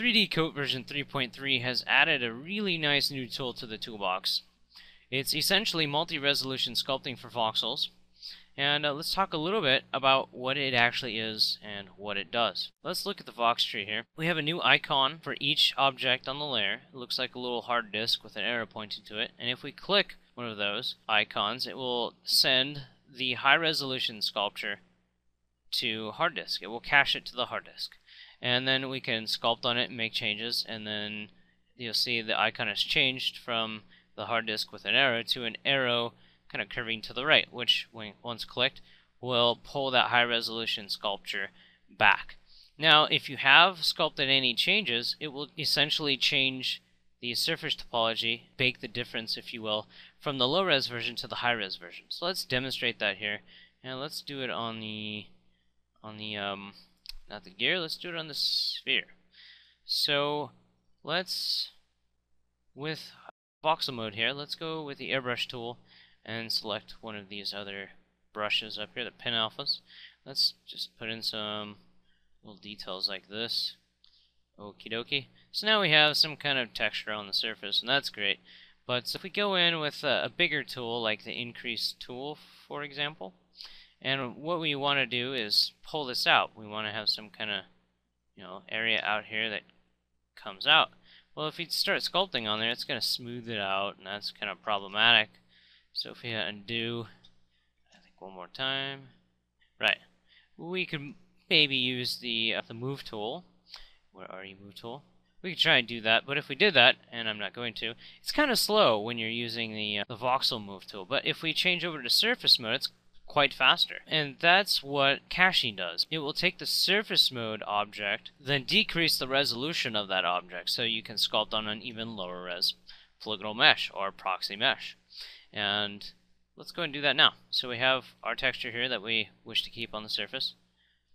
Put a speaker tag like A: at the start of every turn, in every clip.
A: 3D-Coat version 3.3 has added a really nice new tool to the toolbox. It's essentially multi-resolution sculpting for voxels, and let's talk a little bit about what it actually is and what it does. Let's look at the Vox tree here. We have a new icon for each object on the layer. It looks like a little hard disk with an arrow pointing to it, and if we click one of those icons, it will send the high-resolution sculpture to hard disk. It will cache it to the hard disk, and then we can sculpt on it and make changes, and then you'll see the icon has changed from the hard disk with an arrow to an arrow kind of curving to the right, which when once clicked will pull that high resolution sculpture back. Now if you have sculpted any changes, it will essentially change the surface topology, bake the difference if you will, from the low res version to the high res version. So let's demonstrate that here, and let's do it on the not the gear, let's do it on the sphere. So let's, with voxel mode here, let's go with the airbrush tool and select one of these other brushes up here, the pin alphas. Let's just put in some little details like this. Okie dokie. So now we have some kind of texture on the surface, and that's great. But if we go in with a bigger tool, like the increase tool, for example, and what we want to do is pull this out. We want to have some kind of, area out here that comes out. Well, if we start sculpting on there, it's going to smooth it out, and that's kind of problematic. So if we hit undo, I think one more time, right, we could maybe use the move tool. Where are you, move tool? We could try and do that, but if we did that, and I'm not going to, it's kind of slow when you're using the voxel move tool. But if we change over to surface mode, it's quite faster. And that's what caching does. It will take the surface mode object, then decrease the resolution of that object, so you can sculpt on an even lower res polygonal mesh or proxy mesh. And let's go and do that now. So we have our texture here that we wish to keep on the surface.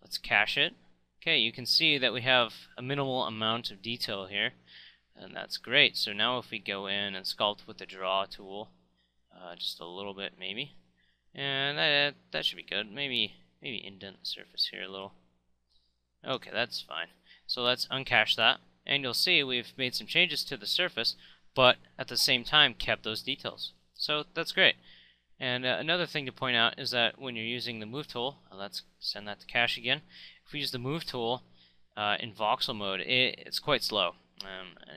A: Let's cache it. Okay, you can see that we have a minimal amount of detail here, and that's great. So now if we go in and sculpt with the draw tool, just a little bit maybe, and that should be good. Maybe indent the surface here a little. Okay, that's fine. So let's uncache that, and you'll see we've made some changes to the surface, but at the same time kept those details. So that's great. And another thing to point out is that when you're using the move tool, let's send that to cache again. If we use the move tool in voxel mode, it's quite slow.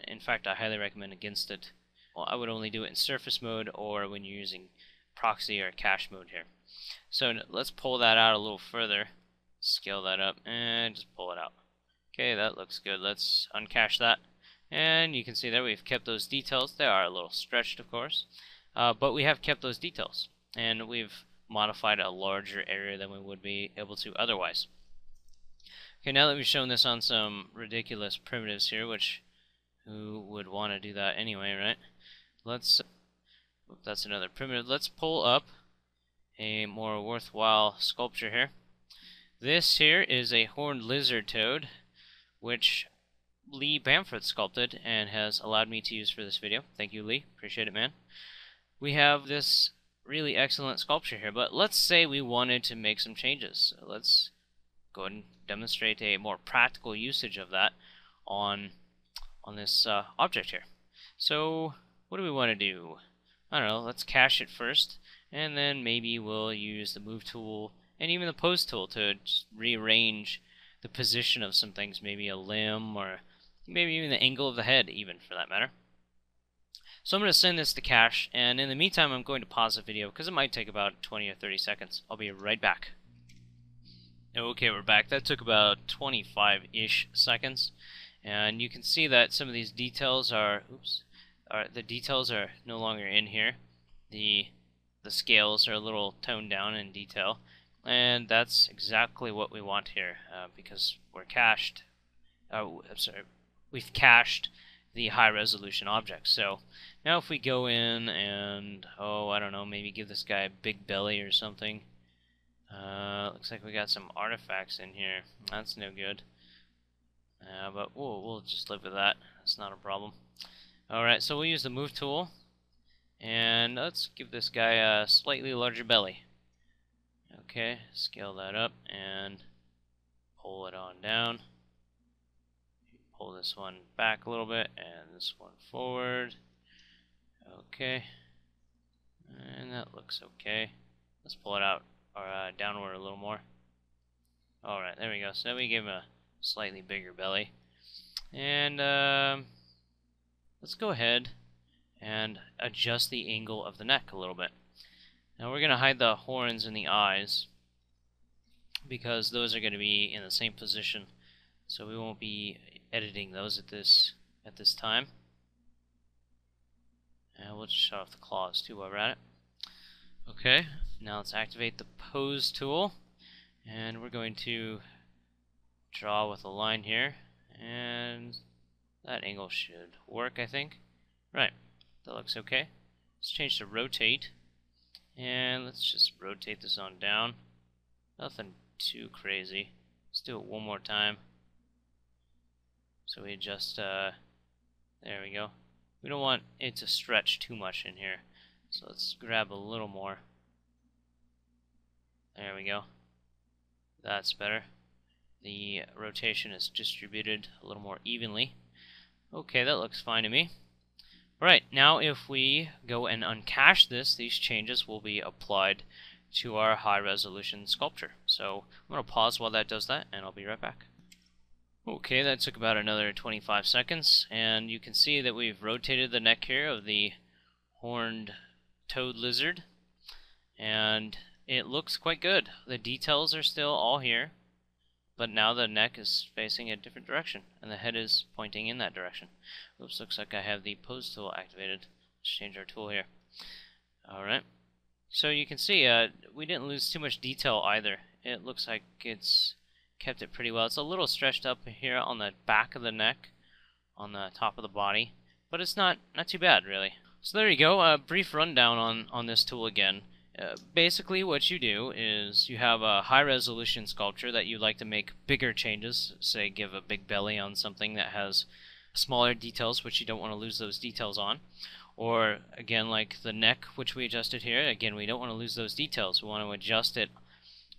A: In fact, I highly recommend against it. Well, I would only do it in surface mode or when you're using proxy or cache mode here. So let's pull that out a little further, scale that up, and just pull it out. Okay, that looks good. Let's uncache that, and you can see there we've kept those details. They are a little stretched, of course, but we have kept those details, and we've modified a larger area than we would be able to otherwise. Okay, now that we've shown this on some ridiculous primitives here, which who would want to do that anyway, right? That's another primitive. Let's pull up a more worthwhile sculpture here. This here is a horned lizard toad, which Lee Bamford sculpted and has allowed me to use for this video. Thank you, Lee. Appreciate it, man. We have this really excellent sculpture here, but let's say we wanted to make some changes. So let's go ahead and demonstrate a more practical usage of that on this object here. So what do we want to do? I don't know, let's cache it first, and then maybe we'll use the move tool and even the pose tool to just rearrange the position of some things, maybe a limb or maybe even the angle of the head even for that matter. So I'm going to send this to cache, and in the meantime I'm going to pause the video because it might take about 20 or 30 seconds. I'll be right back. Okay, we're back. That took about 25-ish seconds, and you can see that some of these details are, the details are no longer in here. The scales are a little toned down in detail, and that's exactly what we want here because we're cached. We've cached the high resolution object. So now if we go in and I don't know, maybe give this guy a big belly or something. Looks like we got some artifacts in here. That's no good. But we'll just live with that. That's not a problem. Alright, so we'll use the move tool, and let's give this guy a slightly larger belly. Okay, scale that up and pull it on down. pull this one back a little bit and this one forward. Okay, and that looks okay. Let's pull it out or downward a little more. Alright, there we go. So now we give him a slightly bigger belly. And let's go ahead and adjust the angle of the neck a little bit. Now we're going to hide the horns and the eyes because those are going to be in the same position, so we won't be editing those at this time. And we'll just shut off the claws too while we're at it. Okay, now let's activate the pose tool, and we're going to draw with a line here, and that angle should work, I think. Right, that looks okay. Let's change to rotate, and let's just rotate this on down. Nothing too crazy. Let's do it one more time. So we adjust, there we go. We don't want it to stretch too much in here, so let's grab a little more. There we go. That's better. The rotation is distributed a little more evenly. Okay, that looks fine to me. Right, now if we go and uncache this, these changes will be applied to our high-resolution sculpture. So I'm going to pause while that does that, and I'll be right back. Okay, that took about another 25 seconds, and you can see that we've rotated the neck here of the horned toad lizard, and it looks quite good. The details are still all here, but now the neck is facing a different direction, and the head is pointing in that direction. Oops, looks like I have the pose tool activated. Let's change our tool here. Alright, so you can see we didn't lose too much detail either. It looks like it's kept it pretty well. It's a little stretched up here on the back of the neck, on the top of the body, but it's not too bad, really. So there you go, a brief rundown on this tool again. Basically what you do is you have a high-resolution sculpture that you'd like to make bigger changes, say give a big belly on something that has smaller details which you don't want to lose those details on, or again like the neck which we adjusted here, again we don't want to lose those details, we want to adjust it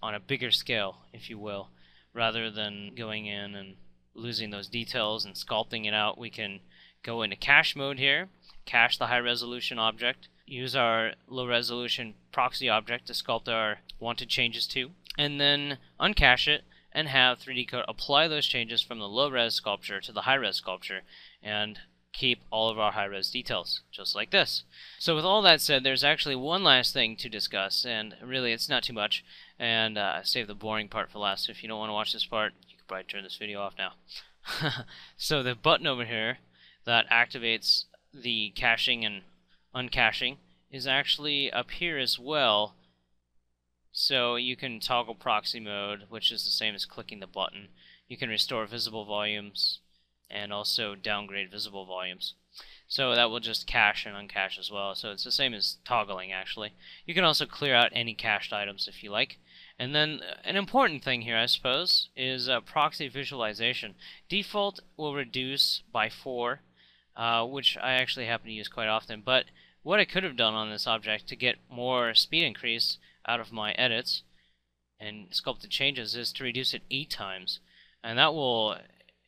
A: on a bigger scale, if you will, rather than going in and losing those details and sculpting it out. We can go into cache mode here, cache the high-resolution object, use our low-resolution proxy object to sculpt our wanted changes to, and then uncache it and have 3D-Coat apply those changes from the low-res sculpture to the high-res sculpture and keep all of our high-res details, just like this. So with all that said, there's actually one last thing to discuss, and really it's not too much, and save the boring part for last. So if you don't want to watch this part, you could probably turn this video off now. So the button over here that activates the caching and uncaching is actually up here as well. So you can toggle proxy mode, which is the same as clicking the button. You can restore visible volumes and also downgrade visible volumes. So that will just cache and uncache as well. So it's the same as toggling, actually. You can also clear out any cached items if you like. And then an important thing here, I suppose, is proxy visualization. Default will reduce by 4, which I actually happen to use quite often. But what I could have done on this object to get more speed increase out of my edits and sculpted changes is to reduce it 8 times. And that will,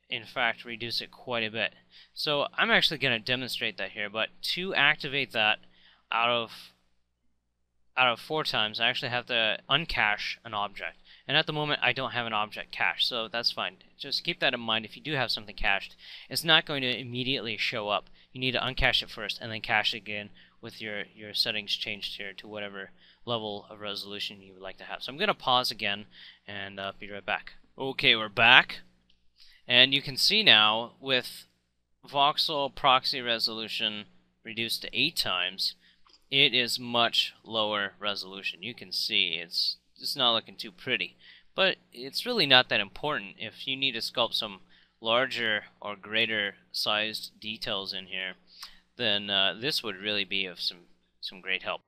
A: in fact, reduce it quite a bit. So I'm actually going to demonstrate that here, but to activate that out of 4 times, I actually have to uncache an object. And at the moment, I don't have an object cached, so that's fine. Just keep that in mind. If you do have something cached, it's not going to immediately show up. You need to uncache it first, and then cache it again with your settings changed here to whatever level of resolution you would like to have. So I'm going to pause again, and be right back. Okay, we're back. And you can see now, with voxel proxy resolution reduced to 8 times, it is much lower resolution. You can see it's not looking too pretty, but it's really not that important. If you need to sculpt some larger or greater sized details in here, then this would really be of some great help.